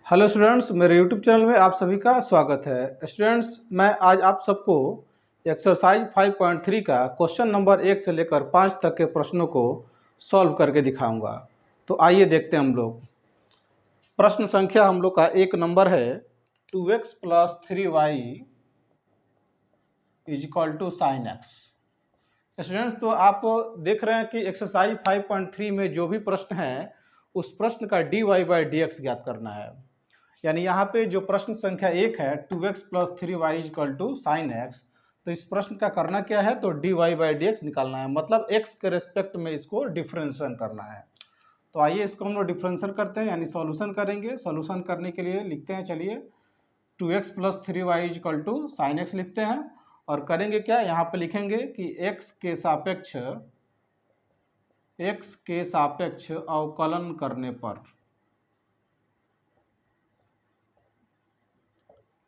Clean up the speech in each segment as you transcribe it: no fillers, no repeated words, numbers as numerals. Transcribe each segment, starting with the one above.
Hello students, मेरे YouTube channel में आप सभी का स्वागत है। स्टूडेंट्स, मैं आज आप सबको एक्सरसाइज 5.3 का क्वेश्चन नंबर 1 से लेकर 5 तक के प्रश्नों को सॉल्व करके दिखाऊंगा। तो आइए देखते हैं हम लोग। प्रश्न संख्या हम लोग का 1 नंबर है 2x + 3y = sin x। Students, तो आप देख रहे हैं कि एक्सरसाइज 5.3 में जो भी प्रश्न है उस प्रश्न का dy/dx ज्ञात करना है। यानी यहाँ पे जो प्रश्न संख्या 1 है 2x + 3y = sin x, तो इस प्रश्न का करना क्या है, तो dy/dx निकालना है। मतलब x के रेस्पेक्ट में इसको डिफरेंशिएशन करना है। तो आइए इसको हम लोग डिफरेंशिएशन करते हैं, यानी सॉल्यूशन करेंगे। सॉल्यूशन करने के लिए लिखते हैं, चलिए 2x + 3y = sin x लिखते हैं। और करेंगे क्या, यहाँ पे लिखेंगे कि x के सापेक्ष अवकलन करने पर,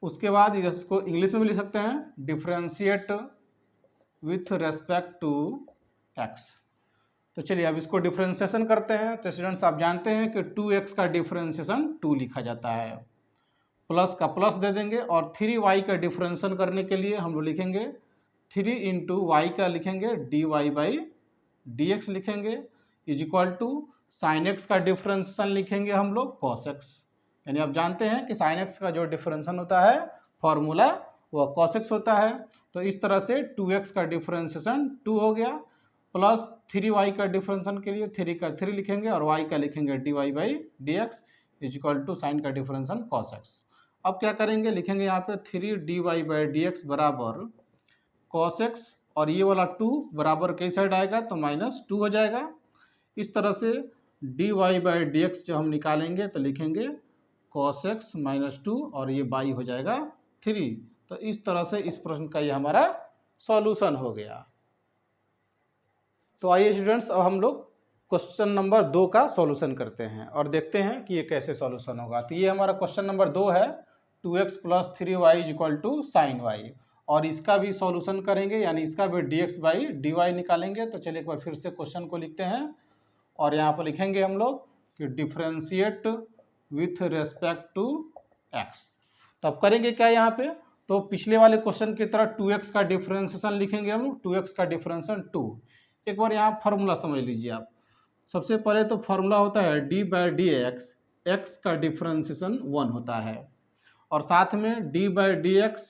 उसके बाद इसको इंग्लिश में भी लिख सकते हैं, differentiate with respect to x। तो चलिए अब इसको डिफरेंशिएशन करते हैं। तो स्टूडेंट्स, आप जानते हैं कि 2x का डिफरेंशिएशन 2 लिखा जाता है, प्लस का प्लस दे देंगे। और 3y का डिफरेंशिएशन करने के लिए हम लोग लिखेंगे 3 × y का लिखेंगे dy/dx लिखेंगे, = sin x का डिफरेंशिएशन लिखेंगे हम लोग cos x। यानी आप जानते हैं कि sin x का जो डिफरेंशिएशन होता है फॉर्मूला वह cos x होता है। तो इस तरह से 2x का डिफरेंशिएशन 2 हो गया, प्लस 3y का डिफरेंशिएशन के लिए 3 का 3 लिखेंगे और y का लिखेंगे dy/dx = sin का डिफरेंशिएशन cos x। अब क्या करेंगे, लिखेंगे यहाँ पे 3 dy/dx बराबर cos x, और ये वाला 2 बराबर कई साइड आएगा तो -2 हो जाएगा। इस तरह से dy/dx जो हम निकालेंगे तो लिखेंगे cos x -2 और ये बाई हो जाएगा 3। तो इस तरह से इस प्रश्न का ये हमारा सॉल्यूशन हो गया। तो आइए स्टूडेंट्स, अब हम लोग क्वेश्चन नंबर 2 का सॉल्यूशन करते हैं और देखते हैं कि ये कैसे सॉल्यूशन होगा। तो ये हमारा क्वेश्चन नंबर 2 है 2x + 3y = sin y, और इसका भी सॉल्यूशन करेंगे, यानी इसका भी dx/dy निकालेंगे। तो चलिए एक बार फिर से क्वेश्चन को लिखते हैं और यहाँ पर लिखेंगे हम लोग कि differentiate with respect to x। तो अब करेंगे क्या यहाँ पे, तो पिछले वाले क्वेश्चन की तरह 2x का डिफरेंशिएशन लिखेंगे हम लोग, 2x का डिफरेंशिएशन 2। एक बार यहाँ फार्मूला समझ लीजिए आप। सबसे पहले तो फार्मूला होता है d/dx, x का डिफरेंशिएशन 1 होता है, और साथ में d/dx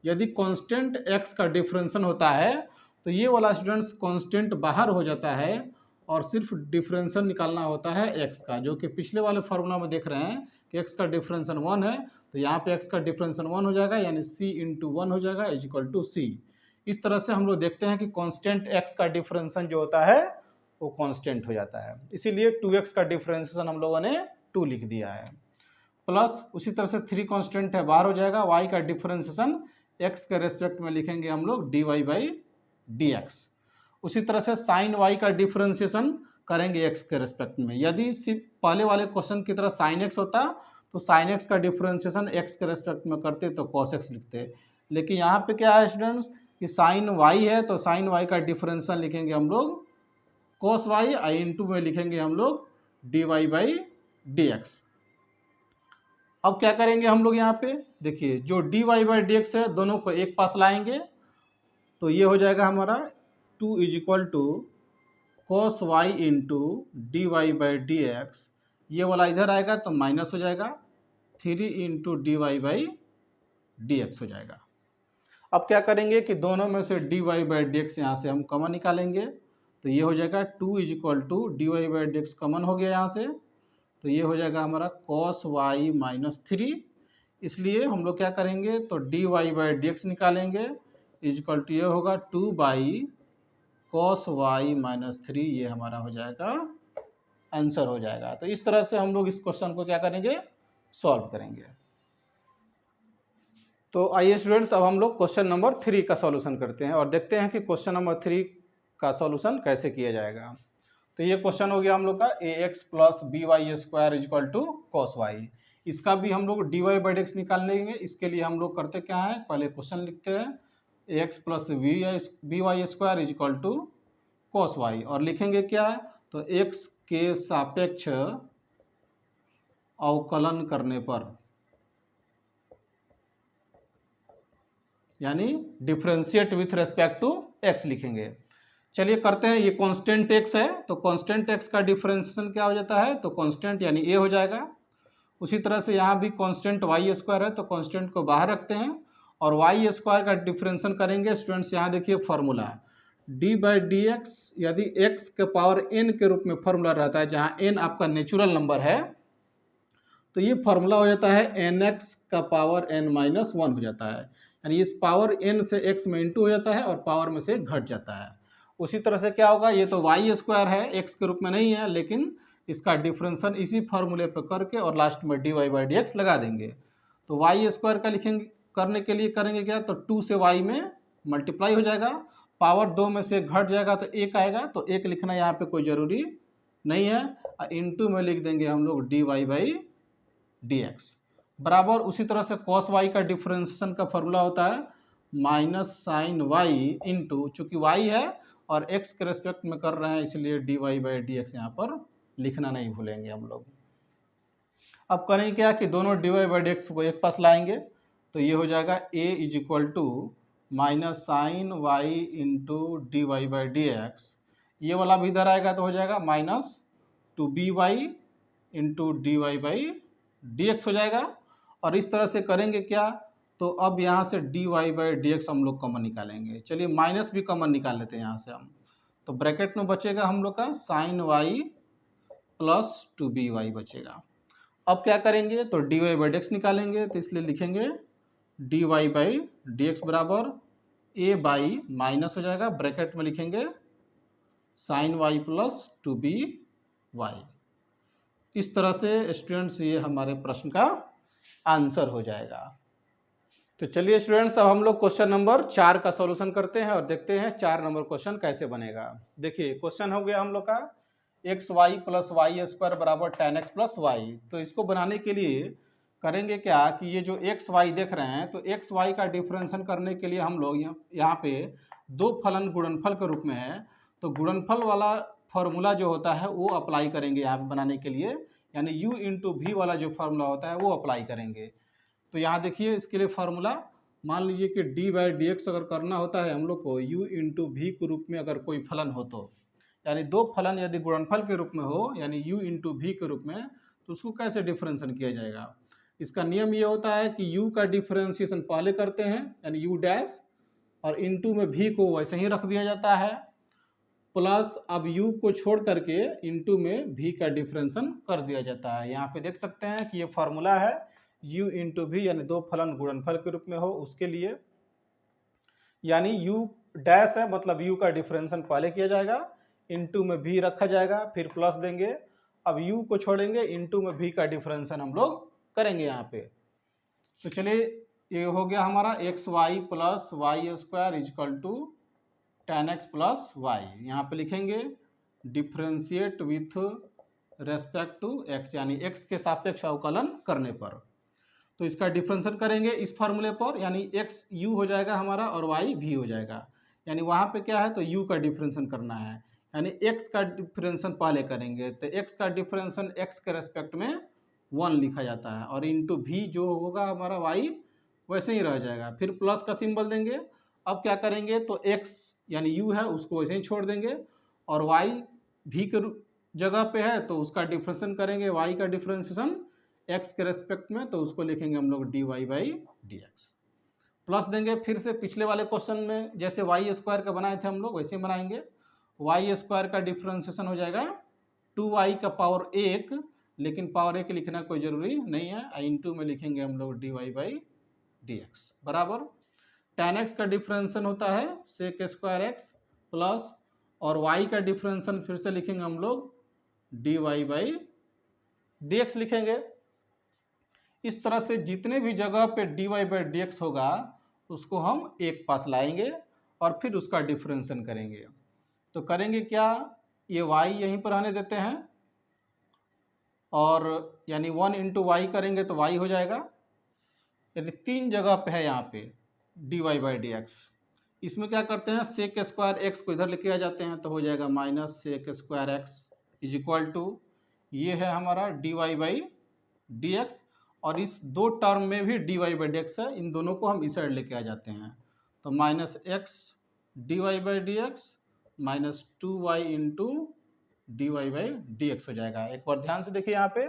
यदि कांस्टेंट x का डिफरेंशिएशन होता है तो ये वाला स्टूडेंट्स कांस्टेंट बाहर हो जाता है और सिर्फ डिफरेंशियल निकालना होता है x का, जो कि पिछले वाले फार्मूला में देख रहे हैं कि x का डिफरेंशियल 1 है, तो यहाँ पे x का डिफरेंशियल 1 हो जाएगा, यानी c × 1 हो जाएगा = c। इस तरह से हम लोग देखते हैं कि कांस्टेंट x का डिफरेंशियल जो होता है वो कांस्टेंट हो जाता है, इसीलिए 2x का डिफरेंशियल हम लोगों ने 2 लिख दिया है। प्लस उसी तरह से 3 कांस्टेंट है, बाहर हो जाएगा, y का डिफरेंशिएशन x के रेस्पेक्ट में लिखेंगे हम लोग dy/dx। उसी तरह से sin y का डिफरेंशिएशन करेंगे x के रेस्पेक्ट में। यदि सिर्फ पहले वाले क्वेश्चन की तरह sin x होता तो sin x का डिफरेंशिएशन x के रेस्पेक्ट में करते तो cos x लिखते, लेकिन यहाँ पे क्या है स्टूडेंट्स कि sin y है, तो sin y का डिफरेंशिएशन लिखेंगे हम लोग cos y, × में लिखेंगे हम लोग dy/dx। अब क्या करेंगे हम लोग, यहाँ पे देखिए जो dy/dx है दोनों को एक पास लाएंगे, तो ये हो जाएगा हमारा 2 = cos y × dy/dx, ये वाला इधर आएगा तो माइनस हो जाएगा, 3 × dy/dx हो जाएगा। अब क्या करेंगे कि दोनों में से dy/dx यहाँ से हम कॉमन निकालेंगे, तो ये हो जाएगा 2 = dy/dx कॉमन हो गया यहाँ से, तो ये हो जाएगा हमारा cos y -3। इसलिए हम लोग क्या करेंगे, तो dy/dx निकालेंगे, = ये होगा 2/cos y -3, ये हमारा हो जाएगा आंसर हो जाएगा। तो इस तरह से हम लोग इस क्वेश्चन को क्या करेंगे, सॉल्व करेंगे। तो आइए स्टूडेंट्स, अब हम लोग क्वेश्चन नंबर 3 का सॉल्यूशन करते हैं और देखते हैं कि क्वेश्चन नंबर 3 का सॉल्यूशन कैसे किया जाएगा। तो ये क्वेश्चन हो गया हम लोग का ax + by² = cos y। इसका भी हम लोग dy/dx निकाल लेंगे। इसके लिए हम लोग करते क्या है, पहले क्वेश्चन लिखते हैं ax + by² = cos y, और लिखेंगे क्या, तो x के सापेक्ष अवकलन करने पर, यानी differentiate with respect to X लिखेंगे। चलिए करते हैं। ये कांस्टेंट एक्स है, तो कांस्टेंट एक्स का डिफरेंशिएशन क्या हो जाता है, तो कांस्टेंट यानी ए हो जाएगा। उसी तरह से यहाँ भी कांस्टेंट वाई स्क्वायर है, तो कांस्टेंट को बाहर रखते हैं और वाई स्क्वायर का डिफरेंशिएशन करेंगे। स्टूडेंट्स यहाँ देखिए formula D by D x, यदि एक्स के पावर एन के रूप में फॉर्मूला रहता है, जहाँ एन आपका नेचुरल नंबर है, तो ये फॉर्मूला हो जाता है एन एक्स का पावर एन माइनस वन हो जाता है। यानी इस पावर एन से एक्स में इंटू हो जाता है और पावर में से घट जाता है। उसी तरह से क्या होगा, ये तो वाई स्क्वायर है, एक्स के रूप में नहीं है, लेकिन इसका डिफरेंशियल इसी फॉर्मूले पर करके और लास्ट में D Y by D X लगा देंगे। तो वाई स्क्वायर का लिखेंगे, करने के लिए करेंगे क्या, तो 2 से वाई में मल्टीप्लाई हो जाएगा, पावर 2 में से घट जाएगा तो 1 आएगा, तो 1 लिखना यहाँ पे कोई ज़रूरी नहीं है। इंटू में लिख देंगे हम लोग D Y by D X बराबर। उसी तरह से कॉस वाई का डिफरेंशिएशन का फॉर्मूला होता है माइनस साइन वाई इंटू, चूँकि वाई है और एक्स के रेस्पेक्ट में कर रहे हैं, इसलिए D Y by D X यहाँ पर लिखना नहीं भूलेंगे हम लोग। अब करेंगे क्या कि दोनों D Y by D X को एक पास लाएंगे, तो ये हो जाएगा A is equal to minus sine Y into D Y by D X. ये वाला भी इधर आएगा तो हो जाएगा minus two B Y into D Y by D X हो जाएगा। और इस तरह से करेंगे क्या, तो अब यहाँ से D Y by D X हम लोग कॉमन निकालेंगे। चलिए माइनस भी कॉमन निकाल लेते हैं यहाँ से हम, तो ब्रैकेट में बचेगा हम लोग का sine Y plus two B Y बचेगा। अब क्या करेंगे, तो D Y by D X निकालेंगे, तो इसलिए लिखेंगे D Y by D X बराबर ए बाई माइनस हो जाएगा, ब्रैकेट में लिखेंगे sine Y plus two B Y. इस तरह से स्टूडेंट्स ये हमारे प्रश्न का आंसर हो जाएगा। तो चलिए स्टूडेंट्स, अब हम लोग क्वेश्चन नंबर 4 का सॉल्यूशन करते हैं और देखते हैं 4 नंबर क्वेश्चन कैसे बनेगा। देखिए क्वेश्चन हो गया हम लोग का X Y plus Y square बराबर टेन एक्स प्लस वाई। तो इसको बनाने के लिए करेंगे क्या कि ये जो एक्स वाई देख रहे हैं, तो एक्स वाई का डिफरेंशिएशन करने के लिए हम लोग यहाँ पे दो फलन गुणनफल के रूप में है, तो गुणनफल वाला फॉर्मूला जो होता है वो अप्लाई करेंगे यहाँ पे बनाने के लिए, यानी u इंटू वी वाला जो फार्मूला होता है वो अप्लाई करेंगे। तो यहाँ देखिए इसके लिए फार्मूला, मान लीजिए कि डी बाई डी एक्स अगर करना होता है हम लोग को u इंटू वी के रूप में, अगर कोई फलन हो तो, यानी दो फलन यदि गुणनफल के रूप में हो, यानी u इंटू वी के रूप में, तो उसको कैसे डिफरेंशिएशन किया जाएगा। इसका नियम ये होता है कि u का डिफरेंशिएशन पहले करते हैं, यानी u डैश, और इंटू में v को वैसे ही रख दिया जाता है, प्लस अब u को छोड़ करके इंटू में v का डिफरेंशिएशन कर दिया जाता है। यहाँ पे देख सकते हैं कि ये फार्मूला है u इंटू वी, यानी दो फलन गुणनफल के रूप में हो उसके लिए, यानी u डैश है मतलब u का डिफरेंशिएशन पहले किया जाएगा, इंटू में v रखा जाएगा, फिर प्लस देंगे, अब u को छोड़ेंगे, इंटू में v का डिफरेंशिएशन हम लोग करेंगे यहाँ पे। तो चलिए ये हो गया हमारा X Y plus Y square is equal to ten X plus Y. यहाँ पे लिखेंगे differentiate with respect to X, यानी एक्स के सापेक्ष अवकलन करने पर। तो इसका डिफरेंशिएट करेंगे इस फार्मूले पर, यानी एक्स यू हो जाएगा हमारा और वाई भी हो जाएगा। यानी वहाँ पे क्या है, तो यू का डिफरेंशिएशन करना है, यानी एक्स का डिफरेंशिएशन पहले करेंगे, तो एक्स का डिफरेंशिएशन एक्स के रेस्पेक्ट में 1 लिखा जाता है, और इंटू भी जो होगा हमारा वाई वैसे ही रह जाएगा, फिर प्लस का सिंबल देंगे। अब क्या करेंगे, तो एक्स यानी यू है उसको वैसे ही छोड़ देंगे, और वाई भी के जगह पे है तो उसका डिफरेंशिएशन करेंगे, वाई का डिफरेंशिएशन एक्स के रेस्पेक्ट में, तो उसको लिखेंगे हम लोग D Y by D X, plus देंगे। फिर से पिछले वाले क्वेश्चन में जैसे वाई स्क्वायर का बनाए थे हम लोग वैसे बनाएंगे, वाई स्क्वायर का डिफरेंशिएशन हो जाएगा 2y का पावर 1, लेकिन पावर 1 लिखना कोई ज़रूरी नहीं है, इंटू में लिखेंगे हम लोग D Y by D X बराबर टेन एक्स का डिफरेंशिएशन होता है सेक स्क्वायर एक्स प्लस, और y का डिफरेंशिएशन फिर से लिखेंगे हम लोग D Y by D X लिखेंगे। इस तरह से जितने भी जगह पे D Y by D X होगा उसको हम एक पास लाएंगे और फिर उसका डिफरेंशिएशन करेंगे। तो करेंगे क्या, ये y यहीं पर आने देते हैं, और यानी 1 इंटू वाई करेंगे तो y हो जाएगा, यानी 3 जगह पे है यहाँ पे D Y by D X. इसमें क्या करते हैं, सेक स्क्वायर एक्स को इधर लेके आ जाते हैं, तो हो जाएगा minus sec square X is equal to, ये है हमारा डी वाई बाई dx, और इस दो टर्म में भी dy बाई डी एक्स है, इन दोनों को हम इस साइड लेके आ जाते हैं, तो minus X D Y by D X minus 2y into D Y by D X हो जाएगा। एक बार ध्यान से देखिए, यहाँ पे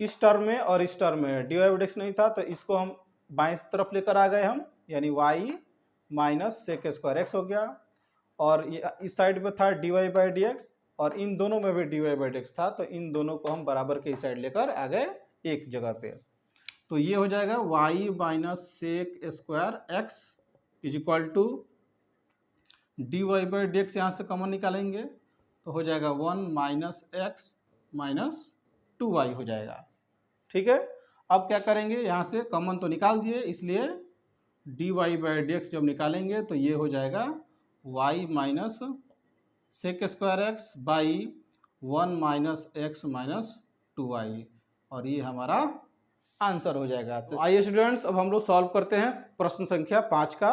इस टर्म में और इस टर्म में D Y by D X नहीं था, तो इसको हम बाईं तरफ लेकर आ गए हम, यानी y minus sec square X हो गया, और इस साइड में था D Y by D X, और इन दोनों में भी D Y by D X था, तो इन दोनों को हम बराबर के इस साइड लेकर आ गए एक जगह पे। तो ये हो जाएगा y minus sec square X is equal to D Y by D X, यहाँ से कॉमन निकालेंगे तो हो जाएगा 1 माइनस एक्स माइनस 2y हो जाएगा। ठीक है, अब क्या करेंगे, यहाँ से कॉमन तो निकाल दिए, इसलिए D Y by D X जब निकालेंगे तो ये हो जाएगा y minus sec square X by 1 minus X minus 2y, और ये हमारा आंसर हो जाएगा। तो आइए स्टूडेंट्स, अब हम लोग सॉल्व करते हैं, प्रश्न संख्या 5 का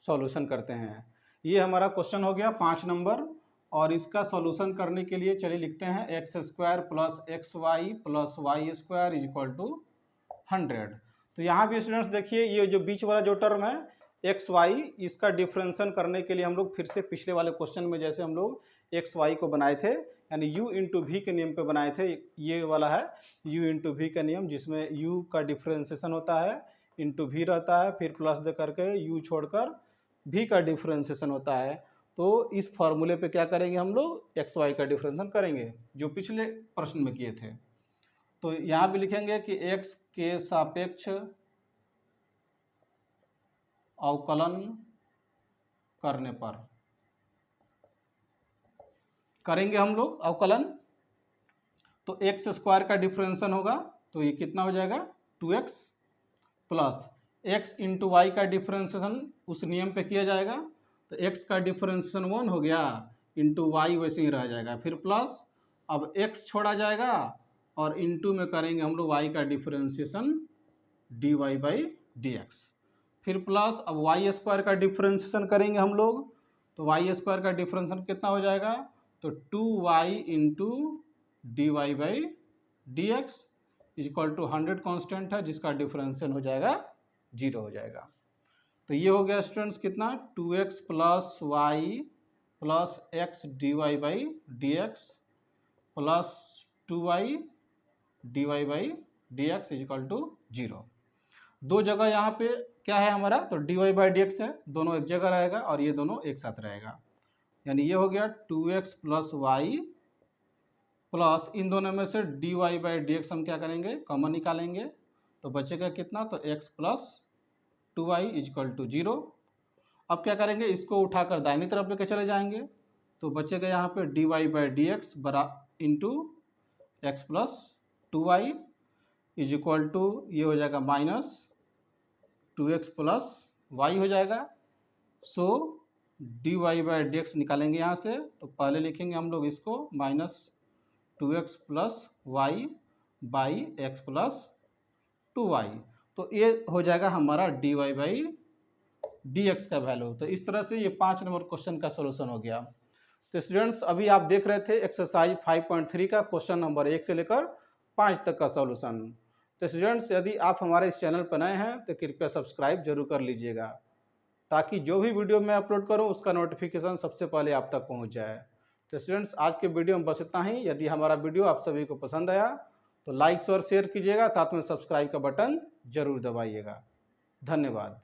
सॉल्यूशन करते हैं। ये हमारा क्वेश्चन हो गया 5 नंबर, और इसका सॉल्यूशन करने के लिए चलिए लिखते हैं X square plus X Y plus Y square is equal to 100। तो यहाँ भी स्टूडेंट्स देखिए, ये जो बीच वाला जो टर्म है एक्स वाई, इसका डिफ्रेंशन करने के लिए हम लोग फिर से पिछले वाले क्वेश्चन में जैसे हम लोग एक्स वाई को बनाए थे, यानी u इंटू वी के नियम पे बनाए थे। ये वाला है u इंटू वी का नियम, जिसमें u का डिफ्रेंशिएशन होता है, इंटू वी रहता है, फिर प्लस दे करके u छोड़कर v का डिफ्रेंशिएशन होता है। तो इस फॉर्मूले पे क्या करेंगे, हम लोग एक्स वाई का डिफ्रेंशिएशन करेंगे, जो पिछले प्रश्न में किए थे। तो यहाँ भी लिखेंगे कि x के सापेक्ष अवकलन करने पर करेंगे हम लोग अवकलन, तो एक्स स्क्वायर का डिफरेंशिएशन होगा, तो ये कितना हो जाएगा 2x plus X into Y का डिफरेंशिएशन उस नियम पे किया जाएगा, तो x का डिफरेंशिएशन 1 हो गया, इंटू वाई वैसे ही रह जाएगा, फिर प्लस अब x छोड़ा जाएगा और इंटू में करेंगे हम लोग y का differentiation D Y by D X, फिर प्लस अब वाई स्क्वायर का डिफरेंशिएशन करेंगे हम लोग, तो वाई स्क्वायर का डिफरेंशिएशन कितना हो जाएगा, तो 2y into D Y by D X is equal to 100 constant है, जिसका डिफरेंशिएशन हो जाएगा 0 हो जाएगा। तो ये हो गया स्टूडेंट्स कितना 2x plus Y plus X D Y by D X plus 2y D Y by D X is equal to 0। दो जगह यहाँ पे क्या है हमारा, तो D Y by D X है, दोनों एक जगह रहेगा और ये दोनों एक साथ रहेगा, यानी ये हो गया 2x प्लस वाई प्लस इन दोनों में से D Y by D X हम क्या करेंगे, कॉमन निकालेंगे, तो बचेगा कितना, तो x plus 2y is equal to 0। अब क्या करेंगे, इसको उठाकर दाहिनी तरफ लेके चले जाएंगे, तो बचेगा यहाँ पे D Y by D X बरा into X plus 2y is equal to ये हो जाएगा माइनस 2x प्लस वाई हो जाएगा। So D Y by D X निकालेंगे यहाँ से, तो पहले लिखेंगे हम लोग इसको minus 2x plus Y by X plus 2y, तो ये हो जाएगा हमारा D Y by D X का वैल्यू। तो इस तरह से ये 5 नंबर क्वेश्चन का सोल्यूशन हो गया। तो स्टूडेंट्स अभी आप देख रहे थे एक्सरसाइज 5.3 का क्वेश्चन नंबर 1 से लेकर 5 तक का सोल्यूशन। तो स्टूडेंट्स यदि आप हमारे इस चैनल पर नए हैं तो कृपया सब्सक्राइब जरूर कर लीजिएगा, ताकि जो भी वीडियो मैं अपलोड करूं उसका नोटिफिकेशन सबसे पहले आप तक पहुंच जाए। तो स्टूडेंट्स आज के वीडियो में बस इतना ही। यदि हमारा वीडियो आप सभी को पसंद आया तो लाइक और शेयर कीजिएगा, साथ में सब्सक्राइब का बटन जरूर दबाइएगा। धन्यवाद।